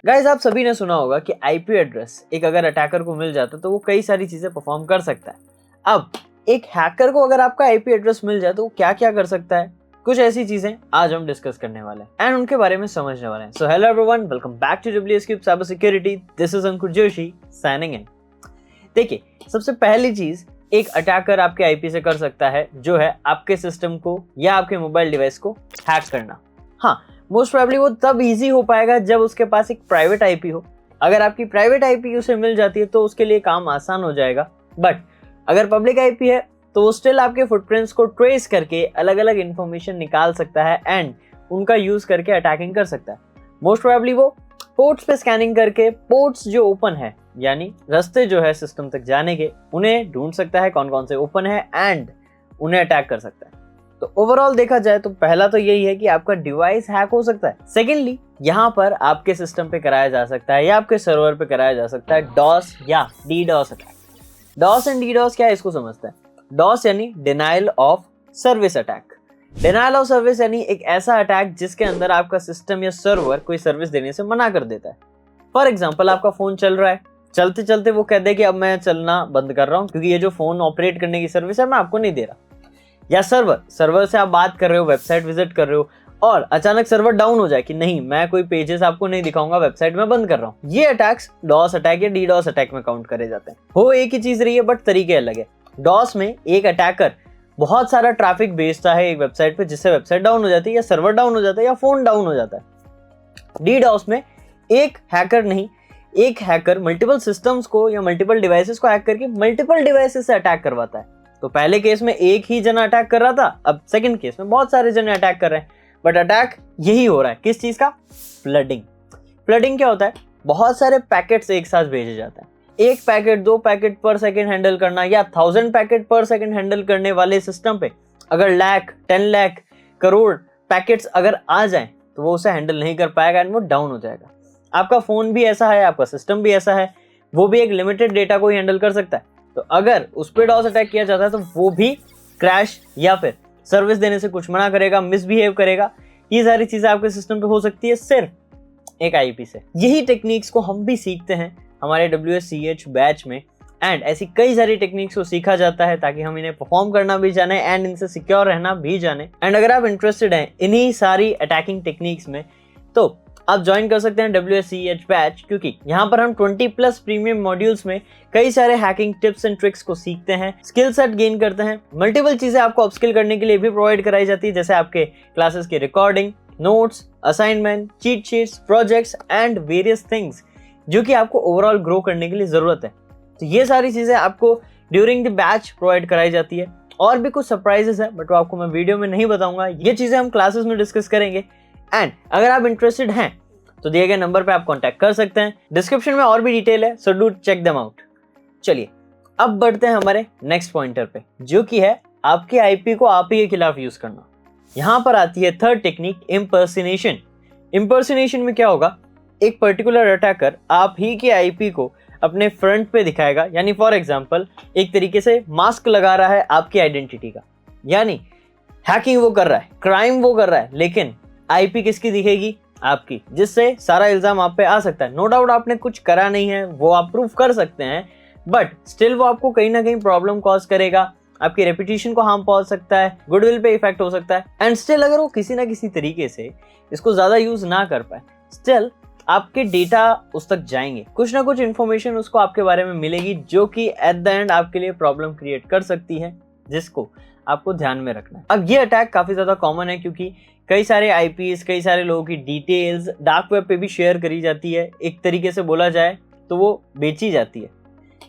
Guys आप सभी ने सुना होगा कि आईपी एड्रेस एक अगर अटैकर को मिल जाता है तो वो कई सारी चीजें परफॉर्म कर सकता है। अब एक हैकर को अगर आपका आईपी एड्रेस मिल जाए तो वो क्या क्या कर सकता है, कुछ ऐसी चीजें आज हम डिस्कस करने वाले हैं एंड उनके बारे में समझने वाले हैं। So hello everyone, welcome back to WS cyber security. This is Ankur Joshi signing in. देखिए, सबसे पहली चीज एक अटैकर आपके आईपी से कर सकता है जो है आपके सिस्टम को या आपके मोबाइल डिवाइस को हैक करना। हाँ, मोस्ट प्रोबेबली वो तब इजी हो पाएगा जब उसके पास एक प्राइवेट आईपी हो। अगर आपकी प्राइवेट आईपी उसे मिल जाती है तो उसके लिए काम आसान हो जाएगा, बट अगर पब्लिक आईपी है तो वो स्टिल आपके फुटप्रिंट्स को ट्रेस करके अलग अलग इंफॉर्मेशन निकाल सकता है एंड उनका यूज करके अटैकिंग कर सकता है। मोस्ट प्रोबेबली वो पोर्ट्स पे स्कैनिंग करके पोर्ट्स जो ओपन है यानी रास्ते जो है सिस्टम तक जाने के, उन्हें ढूंढ सकता है कौन कौन से ओपन है एंड उन्हें अटैक कर सकता है। तो ओवरऑल देखा जाए तो पहला तो यही है कि आपका डिवाइस हैक हो सकता है। सेकेंडली, यहाँ पर आपके सिस्टम पे कराया जा सकता है या आपके सर्वर पे कराया जा सकता है डॉस या DDoS attack. DoS and DDoS क्या है, इसको समझते हैं। डॉस यानी denial of service attack. Denial of service यानी एक ऐसा अटैक जिसके अंदर आपका सिस्टम या सर्वर कोई सर्विस देने से मना कर देता है। फॉर एग्जाम्पल, आपका फोन चल रहा है, चलते चलते वो कह दे कि अब मैं चलना बंद कर रहा हूँ क्योंकि ये जो फोन ऑपरेट करने की सर्विस है मैं आपको नहीं दे रहा। या सर्वर से आप बात कर रहे हो, वेबसाइट विजिट कर रहे हो और अचानक सर्वर डाउन हो जाए कि नहीं, मैं कोई पेजेस आपको नहीं दिखाऊंगा, वेबसाइट में बंद कर रहा हूँ। ये अटैक्स डॉस अटैक या डीडॉस अटैक में काउंट करे जाते हैं। हो एक ही चीज रही है बट तरीके अलग है। डॉस में एक अटैकर बहुत सारा ट्रैफिक भेजता है एक वेबसाइट पे जिससे वेबसाइट डाउन हो जाती है या सर्वर डाउन हो जाता है या फोन डाउन हो जाता है। डीडॉस में एक हैकर नहीं, एक हैकर मल्टीपल सिस्टम्स को या मल्टीपल डिवाइसेस को हैक करके मल्टीपल डिवाइसेस से अटैक करवाता है। तो पहले केस में एक ही जना अटैक कर रहा था, अब सेकंड केस में बहुत सारे जने अटैक कर रहे हैं, बट अटैक यही हो रहा है किस चीज का? फ्लडिंग। फ्लडिंग क्या होता है? बहुत सारे पैकेट्स एक साथ भेजे जाते हैं। एक पैकेट 2 पैकेट पर सेकंड हैंडल करना या 1000 पैकेट पर सेकंड हैंडल करने वाले सिस्टम पे अगर लाख 10 लाख करोड़ पैकेट्स अगर आ जाएं तो वो उसे हैंडल नहीं कर पाएगा एंड वो डाउन हो जाएगा। आपका फोन भी ऐसा है, आपका सिस्टम भी ऐसा है, वो भी एक लिमिटेड डेटा को ही हैंडल कर सकता है। तो अगर उस पर डॉस अटैक किया जाता है तो वो भी क्रैश या फिर सर्विस देने से कुछ मना करेगा, मिसबिहेव करेगा। ये सारी चीजें आपके सिस्टम पे हो सकती है सिर्फ एक आईपी से। यही टेक्निक्स को हम भी सीखते हैं हमारे WSCH बैच में एंड ऐसी कई सारी टेक्निक्स को सीखा जाता है ताकि हम इन्हें परफॉर्म करना भी जाने एंड इनसे सिक्योर रहना भी जाने। एंड अगर आप इंटरेस्टेड हैं इन्हीं सारी अटैकिंग टेक्निक्स में तो आप ज्वाइन कर सकते हैं WSCH बैच, क्योंकि यहाँ पर हम 20+ प्रीमियम मॉड्यूल्स में कई सारे हैकिंग टिप्स एंड ट्रिक्स को सीखते हैं, स्किल सेट गेन करते हैं। मल्टीपल चीजें आपको अपस्किल करने के लिए भी प्रोवाइड कराई जाती है, जैसे आपके क्लासेस की recording, notes, assignment, cheat sheets, projects and various things जो कि आपको ओवरऑल ग्रो करने के लिए जरूरत है। तो ये सारी चीजें आपको ड्यूरिंग द बैच प्रोवाइड कराई जाती है। और भी कुछ सरप्राइजेस है बट वो आपको मैं वीडियो में नहीं बताऊंगा, ये चीजें हम क्लासेस में डिस्कस करेंगे। एंड अगर आप इंटरेस्टेड हैं तो दिए गए नंबर पे आप कांटेक्ट कर सकते हैं, डिस्क्रिप्शन में और भी डिटेल है, so do check them out. चलिए अब बढ़ते हैं हमारे नेक्स्ट पॉइंटर पे, जो कि है आपके आईपी को आप ही के खिलाफ यूज करना। यहाँ पर आती है थर्ड टेक्निक, इम्पर्सिनेशन। इम्पर्सिनेशन में क्या होगा, एक पर्टिकुलर अटैकर आप ही के आईपी को अपने फ्रंट पे दिखाएगा, यानी फॉर एग्जाम्पल एक तरीके से मास्क लगा रहा है आपकी आइडेंटिटी का, यानी हैकिंग वो कर रहा है, क्राइम वो कर रहा है, लेकिन आईपी किसकी दिखेगी? आपकी, जिससे सारा इल्जाम आप पे आ सकता है। नो डाउट आपने कुछ करा नहीं है, वो आप प्रूफ कर सकते हैं, बट स्टिल वो आपको कहीं ना कहीं प्रॉब्लम कॉज करेगा, आपकी रेपुटेशन को हार्म पहुंच सकता है, गुडविल पे इफेक्ट हो सकता है। एंड स्टिल अगर वो किसी ना किसी तरीके से इसको ज्यादा यूज ना कर पाए, स्टिल आपके डेटा उस तक जाएंगे, कुछ ना कुछ इन्फॉर्मेशन उसको आपके बारे में मिलेगी जो कि एट द एंड आपके लिए प्रॉब्लम क्रिएट कर सकती है, जिसको आपको ध्यान में रखना है। अब ये अटैक काफी ज्यादा कॉमन है क्योंकि कई सारे आईपीज, कई सारे लोगों की डिटेल्स डार्क वेब पे भी शेयर करी जाती है। एक तरीके से बोला जाए तो वो बेची जाती है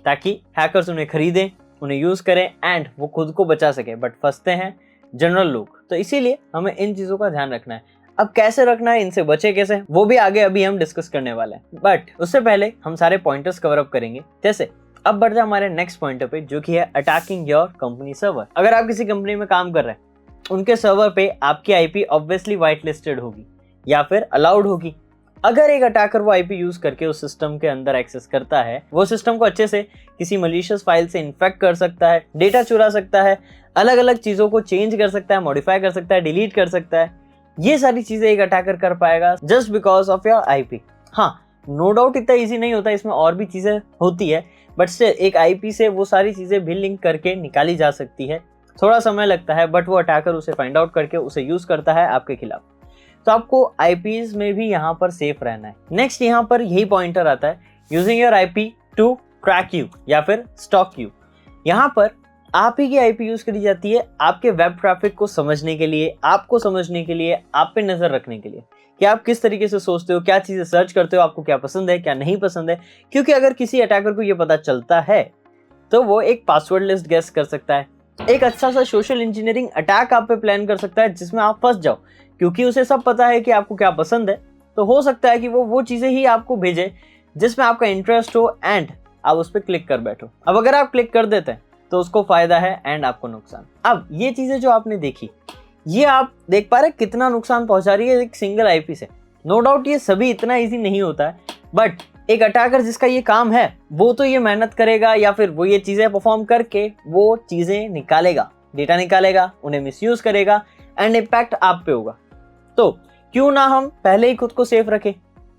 ताकि हैकर्स उन्हें खरीदें, उन्हें यूज करें एंड वो खुद को बचा सके, बट फंसते हैं जनरल लोग। तो इसीलिए हमें इन चीजों का ध्यान रखना है। अब कैसे रखना है, इनसे बचे कैसे, वो भी आगे अभी हम डिस्कस करने वाले हैं, बट उससे पहले हम सारे पॉइंटर्स कवर अप करेंगे। जैसे अब बढ़ते हैं हमारे नेक्स्ट पॉइंटर पे, जो कि है अटैकिंग योर कंपनी सर्वर। अगर आप किसी कंपनी में काम कर रहे हैं, उनके सर्वर पे आपकी आईपी ऑब्वियसली व्हाइट लिस्टेड होगी या फिर अलाउड होगी। अगर एक अटैकर वो आईपी यूज करके उस सिस्टम के अंदर एक्सेस करता है, वो सिस्टम को अच्छे से किसी मलिशियस फाइल से इन्फेक्ट कर सकता है, डेटा चुरा सकता है, अलग अलग चीजों को चेंज कर सकता है, मॉडिफाई कर सकता है, डिलीट कर सकता है। ये सारी चीजें एक अटैकर कर पाएगा just because of your IP. हाँ, नो डाउट इतना ईजी नहीं होता, इसमें और भी चीज़ें होती है, बट स्टिल एक आईपी से वो सारी चीज़ें भी लिंक करके निकाली जा सकती है। थोड़ा समय लगता है, बट वो अटैकर उसे फाइंड आउट करके उसे यूज़ करता है आपके खिलाफ। तो आपको आईपीज में भी यहाँ पर सेफ रहना है। नेक्स्ट यहाँ पर यही पॉइंटर आता है, using your IP to track you या फिर स्टॉक यू। यहाँ पर आप ही की आईपी यूज करी जाती है आपके वेब ट्रैफिक को समझने के लिए, आपको समझने के लिए, आप पे नजर रखने के लिए कि आप किस तरीके से सोचते हो, क्या चीजें सर्च करते हो, आपको क्या पसंद है क्या नहीं पसंद है। क्योंकि अगर किसी अटैकर को ये पता चलता है तो वो एक पासवर्ड लिस्ट गेस कर सकता है, एक अच्छा सा सोशल इंजीनियरिंग अटैक आप पे प्लान कर सकता है जिसमें आप फंस जाओ। क्योंकि उसे सब पता है कि आपको क्या पसंद है, तो हो सकता है कि वो चीजें ही आपको भेजे जिसमें आपका इंटरेस्ट हो एंड आप उस पर क्लिक कर बैठो। अब अगर आप क्लिक कर देते हैं तो उसको फायदा है एंड आपको नुकसान। अब ये चीजें जो आपने देखी, ये आप देख पा रहे कितना नुकसान पहुंचा रही है एक सिंगल आईपी से। नो डाउट ये सभी इतना इजी नहीं होता है, बट एक अटैकर जिसका ये काम है वो तो ये मेहनत करेगा या फिर वो ये चीजें परफॉर्म करके वो चीजें निकालेगा, डेटा निकालेगा, उन्हें मिसयूज करेगा एंड इम्पैक्ट आप पे होगा। तो क्यों ना हम पहले ही खुद को सेफ रखें।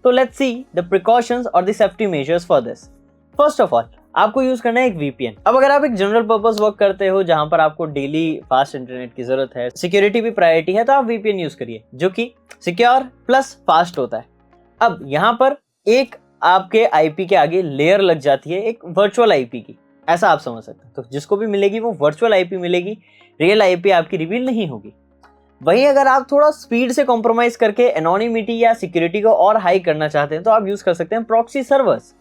तो लेट्स सी द प्रिकॉशंस और the safety measures for this. First of all आपको यूज करना है एक वीपीएन। अब अगर आप एक जनरल पर्पस वर्क करते हो जहां पर आपको डेली फास्ट इंटरनेट की जरूरत है, सिक्योरिटी भी प्रायोरिटी है, तो आप वीपीएन यूज करिए जो कि सिक्योर प्लस फास्ट होता है। अब यहाँ पर एक आपके आईपी के आगे लेयर लग जाती है एक वर्चुअल आईपी की, ऐसा आप समझ सकते हैं। तो जिसको भी मिलेगी वो वर्चुअल आईपी मिलेगी, रियल आईपी आपकी रिवील नहीं होगी। वहीं अगर आप थोड़ा स्पीड से कॉम्प्रोमाइज करके एनोनिमिटी या सिक्योरिटी को और हाई करना चाहते हैं तो आप यूज कर सकते हैं प्रॉक्सी सर्वर्स।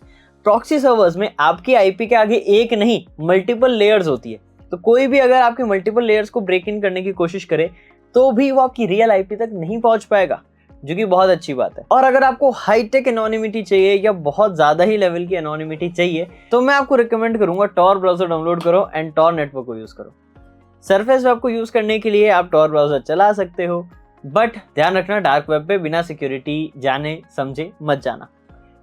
प्रॉक्सी सर्वर्स में आपकी आईपी के आगे एक नहीं मल्टीपल लेयर्स होती है। तो कोई भी अगर आपके मल्टीपल लेयर्स को ब्रेक इन करने की कोशिश करे तो भी वो आपकी रियल आईपी तक नहीं पहुंच पाएगा, जो कि बहुत अच्छी बात है। और अगर आपको हाईटेक एनोनिमिटी चाहिए या बहुत ज्यादा ही लेवल की एनोनिमिटी चाहिए तो मैं आपको रिकमेंड करूंगा टॉर ब्राउजर डाउनलोड करो एंड टॉर नेटवर्क को यूज करो। सरफेस वेब को यूज करने के लिए आप टॉर ब्राउजर चला सकते हो, बट ध्यान रखना डार्क वेब पे बिना सिक्योरिटी जाने समझे मत जाना।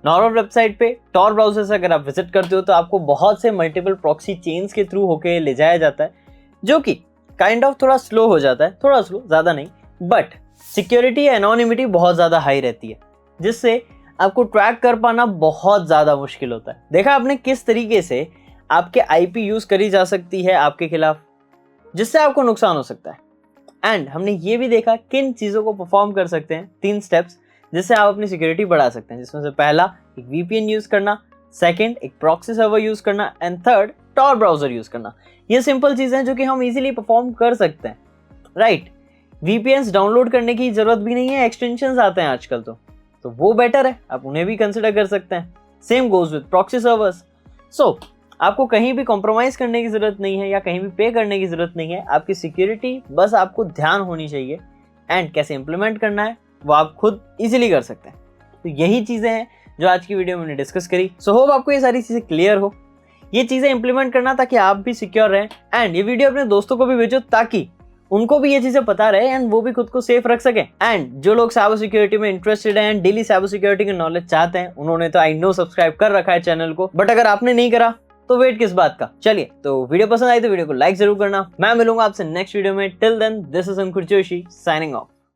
नॉर्मल वेबसाइट पे टॉर ब्राउजर से अगर आप विजिट करते हो तो आपको बहुत से मल्टीपल प्रॉक्सी चेन्स के थ्रू होके ले जाया जाता है, जो कि काइंड ऑफ थोड़ा स्लो हो जाता है, थोड़ा स्लो, ज्यादा नहीं, बट सिक्योरिटी एनोनिमिटी बहुत ज्यादा हाई रहती है जिससे आपको ट्रैक कर पाना बहुत ज्यादा मुश्किल होता है। देखा आपने किस तरीके से आपके आईपी यूज करी जा सकती है आपके खिलाफ, जिससे आपको नुकसान हो सकता है। एंड हमने ये भी देखा किन चीजों को परफॉर्म कर सकते हैं, 3 स्टेप्स जिससे आप अपनी सिक्योरिटी बढ़ा सकते हैं, जिसमें से पहला एक वीपीएन यूज करना, सेकंड एक प्रॉक्सी सर्वर यूज करना and third Tor browser use करना। ये सिंपल चीजें हैं जो कि हम इजीली परफॉर्म कर सकते हैं, राइट। वीपीएन्स डाउनलोड करने की जरूरत भी नहीं है, एक्सटेंशंस आते हैं आजकल तो वो बेटर है, आप उन्हें भी कंसिडर कर सकते हैं। Same goes with proxy servers. So आपको कहीं भी कॉम्प्रोमाइज करने की जरूरत नहीं है या कहीं भी पे करने की जरूरत नहीं है। आपकी सिक्योरिटी बस आपको ध्यान होनी चाहिए एंड कैसे इंप्लीमेंट करना है वो आप खुद इजीली कर सकते हैं। तो यही चीजें हैं जो आज की वीडियो में हमने डिस्कस करी। सो होप आपको ये सारी चीजें क्लियर हो, ये चीजें इंप्लीमेंट करना ताकि आप भी सिक्योर रहें एंड ये वीडियो अपने दोस्तों को भी भेजो ताकि उनको भी ये चीजें पता रहे एंड वो भी खुद को सेफ रख सके। एंड जो लोग साइबर सिक्योरिटी में इंटरेस्टेड हैं, डेली साइबर सिक्योरिटी की नॉलेज चाहते हैं, उन्होंने तो आई नो सब्सक्राइब कर रखा है चैनल को, बट अगर आपने नहीं करा तो वेट किस बात का। चलिए, तो वीडियो पसंद आई तो वीडियो को लाइक जरूर करना। मैं मिलूंगा आपसे नेक्स्ट वीडियो में। Till then, this is Ankur Joshi signing of.